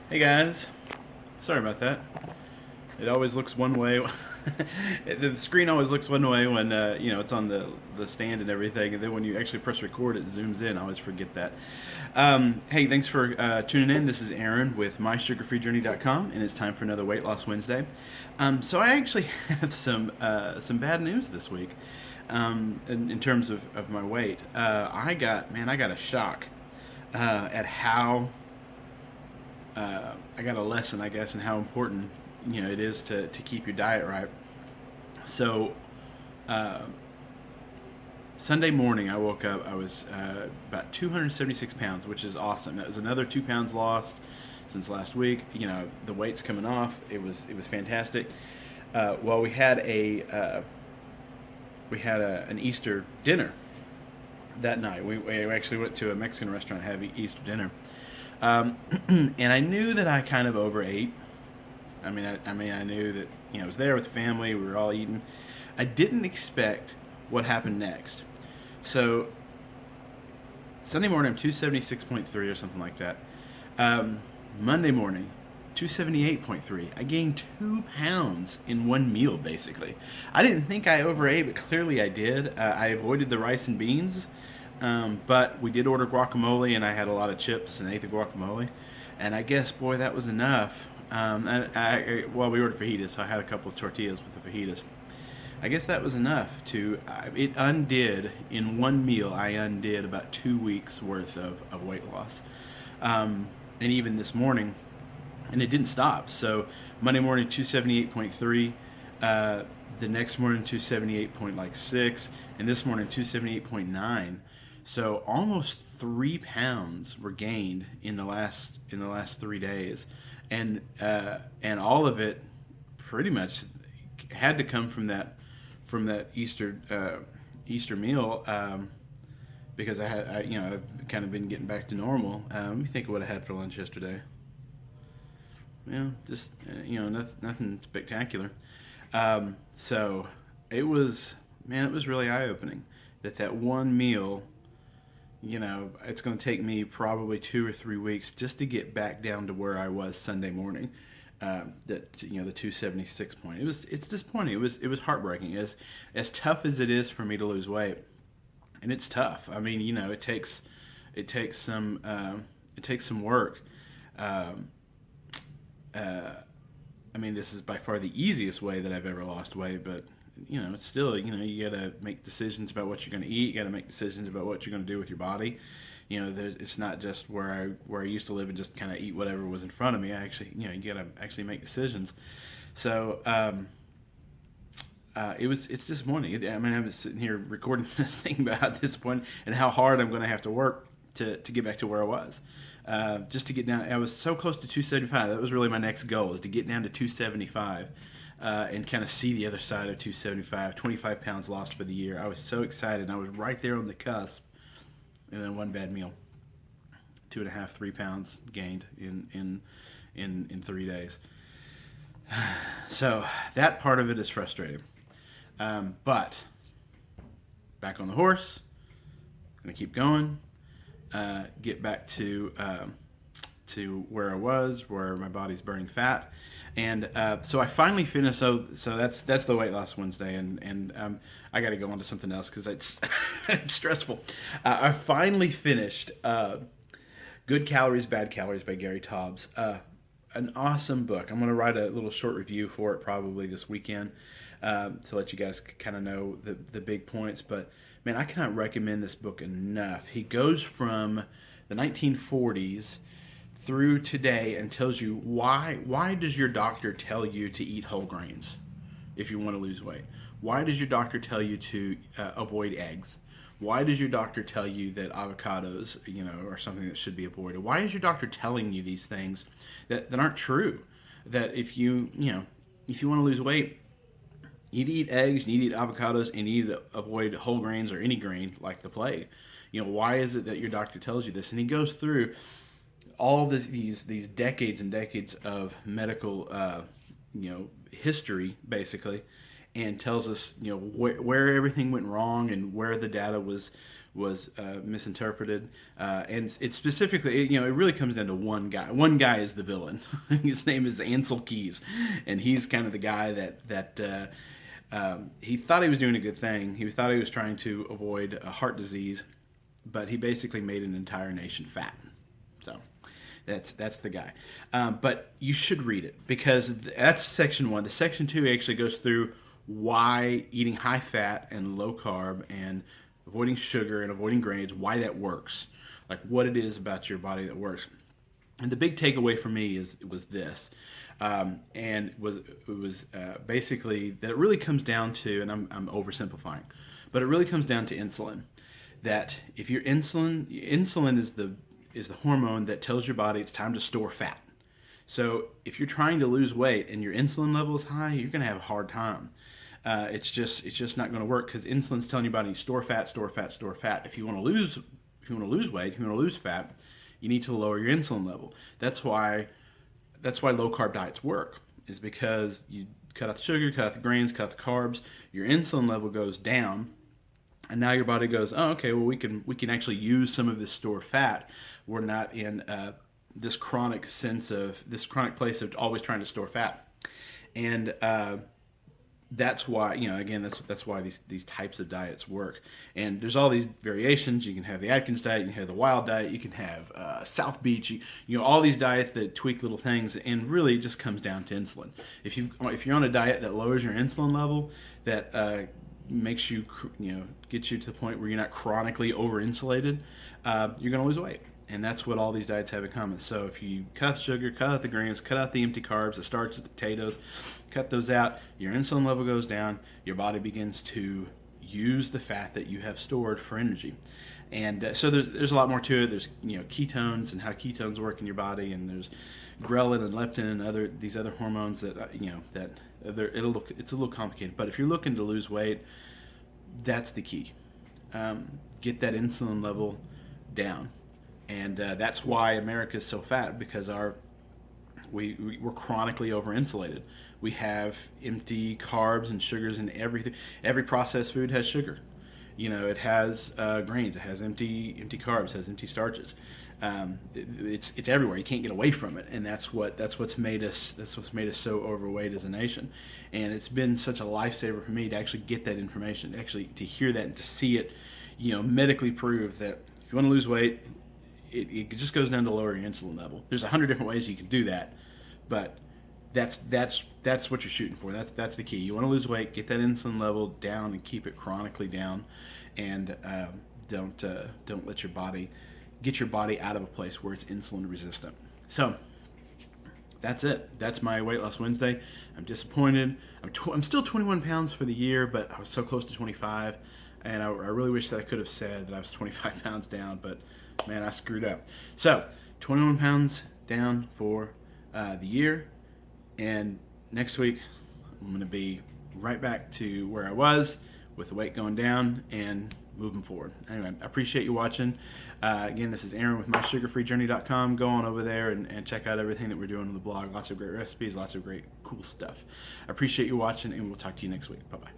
Hey guys, sorry about that. It always looks one way. The screen always looks one way when it's on the stand and everything, and then when you actually press record, it zooms in. I always forget that. Hey, thanks for tuning in. This is Aaron with MySugarFreeJourney.com, and it's time for another Weight Loss Wednesday. So I actually have some bad news this week in terms of my weight. I got a shock at how I got a lesson, I guess, in how important it is to keep your diet right. So Sunday morning, I woke up. I was about 276 pounds, which is awesome. That was another 2 pounds lost since last week. The weight's coming off. It was fantastic. Well, we had an Easter dinner that night. We actually went to a Mexican restaurant to have Easter dinner. And I knew that I kind of overate. I knew that I was there with the family. We were all eating. I didn't expect what happened next. So Sunday morning, I'm 276.3 or something like that. Monday morning, 278.3. I gained 2 pounds in one meal, basically. I didn't think I overate, but clearly I did. I avoided the rice and beans. But we did order guacamole, and I had a lot of chips and ate the guacamole. And I guess, boy, that was enough. We ordered fajitas, so I had a couple of tortillas with the fajitas. I guess that was enough it undid, in one meal, I undid about 2 weeks worth of weight loss. And even this morning, and it didn't stop. So Monday morning, 278.3. The next morning, 278.6. And this morning, 278.9. So almost 3 pounds were gained in the last 3 days, and all of it pretty much had to come from that Easter meal, because I've kind of been getting back to normal. Let me think of what I had for lunch yesterday. Just nothing spectacular. So it was really eye-opening that one meal. It's going to take me probably 2 or 3 weeks just to get back down to where I was Sunday morning. The 276 point. It's disappointing. It was heartbreaking. As tough as it is for me to lose weight, and it's tough. It takes some work. This is by far the easiest way that I've ever lost weight, but it's still, you got to make decisions about what you're going to eat. You got to make decisions about what you're going to do with your body. It's not just where I used to live and just kind of eat whatever was in front of me. I actually, you got to actually make decisions. So it's disappointing. I'm sitting here recording this thing about how disappointed and how hard I'm going to have to work to get back to where I was. Just to get down, I was so close to 275. That was really my next goal, is to get down to 275. And kind of see the other side of 275, 25 pounds lost for the year. I was so excited. I was right there on the cusp. And then one bad meal, 2.5, 3 pounds gained in 3 days. So that part of it is frustrating. But back on the horse, gonna keep going, get back to where I was, where my body's burning fat. And so I finally finished. So that's the Weight Loss Wednesday, and I got to go on to something else because it's it's stressful. I finally finished Good Calories, Bad Calories by Gary Taubes. An awesome book. I'm going to write a little short review for it probably this weekend to let you guys kind of know the big points. But man, I cannot recommend this book enough. He goes from the 1940s through today and tells you why does your doctor tell you to eat whole grains if you want to lose weight? Why does your doctor tell you to avoid eggs? Why does your doctor tell you that avocados are something that should be avoided? Why is your doctor telling you these things that aren't true? That if you want to lose weight, you need to eat eggs, you need to eat avocados, and you need to avoid whole grains or any grain like the plague. Why is it that your doctor tells you this? And he goes through all these decades and decades of medical history, basically, and tells us where everything went wrong and where the data was was misinterpreted, and it's specifically, it really comes down to one guy. One guy is the villain. His name is Ansel Keys, and he's kind of the guy that he thought he was doing a good thing. He thought he was trying to avoid a heart disease, but he basically made an entire nation fat. So that's the guy. But you should read it, because that's section 1. The section 2 actually goes through why eating high fat and low carb and avoiding sugar and avoiding grains, why that works, like what it is about your body that works. And the big takeaway for me was this, and it was basically that it really comes down to, and I'm oversimplifying, but it really comes down to insulin. That if your insulin is the hormone that tells your body it's time to store fat. So if you're trying to lose weight and your insulin level is high, you're going to have a hard time. It's just not going to work, because insulin's telling your body store fat, store fat, store fat. If you want to lose weight, if you want to lose fat, you need to lower your insulin level. That's why low carb diets work, is because you cut out the sugar, cut out the grains, cut out the carbs, your insulin level goes down, and now your body goes, oh, okay, well we can actually use some of this stored fat. We're not in this chronic place of always trying to store fat, and that's why, again, that's why these types of diets work. And there's all these variations. You can have the Atkins diet, you can have the Wild diet, you can have South Beach, all these diets that tweak little things, and really it just comes down to insulin. If you're on a diet that lowers your insulin level, that makes you, gets you to the point where you're not chronically over-insulated, you're going to lose weight. And that's what all these diets have in common. So if you cut the sugar, cut out the grains, cut out the empty carbs, the starches, the potatoes, cut those out, your insulin level goes down, your body begins to use the fat that you have stored for energy. And so there's a lot more to it. There's ketones and how ketones work in your body, and there's ghrelin and leptin and these other hormones that it's a little complicated. But if you're looking to lose weight, that's the key. Get that insulin level down. And that's why America is so fat, because we're chronically over-insulated. We have empty carbs and sugars in everything. Every processed food has sugar. It has grains. It has empty carbs. It has empty starches. It's everywhere. You can't get away from it, and that's what's made us so overweight as a nation. And it's been such a lifesaver for me to actually get that information, to hear that and to see it, medically proved that if you want to lose weight, it just goes down to lowering your insulin level. There's 100 different ways you can do that, but that's what you're shooting for. That's the key. You want to lose weight, get that insulin level down and keep it chronically down, and don't let your body get your body out of a place where it's insulin resistant. So that's it. That's my Weight Loss Wednesday. I'm disappointed. I'm still 21 pounds for the year, but I was so close to 25, and I really wish that I could have said that I was 25 pounds down, but man, I screwed up. So 21 pounds down for the year, and next week I'm going to be right back to where I was, with the weight going down and moving forward. Anyway, I appreciate you watching. Again, this is Aaron with mysugarfreejourney.com. Go on over there and check out everything that we're doing on the blog. Lots of great recipes, lots of great cool stuff. I appreciate you watching, and we'll talk to you next week. Bye-bye.